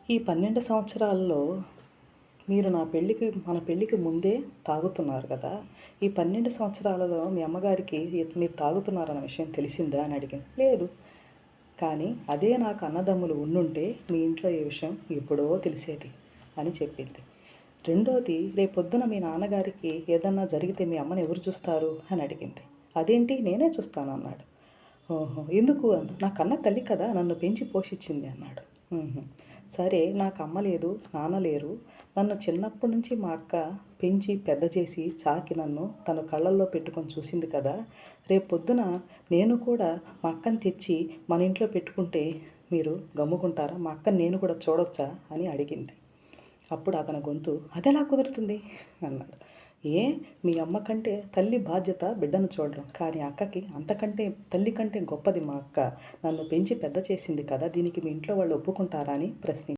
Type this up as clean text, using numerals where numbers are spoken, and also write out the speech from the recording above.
ఈ 12 సంవత్సరాల్లో మీరు మన పెళ్ళికి ముందే తాగుతున్నారు కదా! ఈ 12 సంవత్సరాలలో మీ అమ్మగారికి మీరు తాగుతున్నారన్న విషయం తెలిసిందా అని అడిగింది. లేదు. కానీ అదే నాకు అన్నదమ్ములు ఉండుంటే మీ ఇంట్లో ఈ విషయం ఎప్పుడో తెలిసేది అని చెప్పింది. రెండోది, రేపొద్దున మీ నాన్నగారికి ఏదన్నా జరిగితే మీ అమ్మని ఎవరు చూస్తారు అని అడిగింది. అదేంటి, నేనే చూస్తానన్నాడు. ఓహో! ఎందుకు అన్నా. నా కన్న తల్లి కదా, నన్ను పెంచి పోషించింది అన్నాడు. హుహు. సరే, నాకు అమ్మ లేదు, నాన్న లేరు. నన్ను చిన్నప్పటి నుంచి మా అక్క పెంచి పెద్ద చేసి సాకి నన్ను తన కళ్ళల్లో పెట్టుకొని చూసింది కదా! రేపొద్దున నేను కూడా మా అక్కని తెచ్చి మన ఇంట్లో పెట్టుకుంటే మీరు గమ్ముకుంటారా? మా అక్కని నేను కూడా చూడొచ్చా అని అడిగింది. అప్పుడు అతని గొంతు, అదెలా కుదురుతుంది అన్నాడు. ఏ, మీ అమ్మ కంటే తల్లి బాధ్యత బిడ్డను చూడడం, కానీ అక్కకి అంతకంటే తల్లి కంటే గొప్పది మా అక్క. నన్ను పెంచి పెద్ద చేసింది కదా, దీనికి మీ ఇంట్లో వాళ్ళు ఒప్పుకుంటారా అని ప్రశ్నించాడు.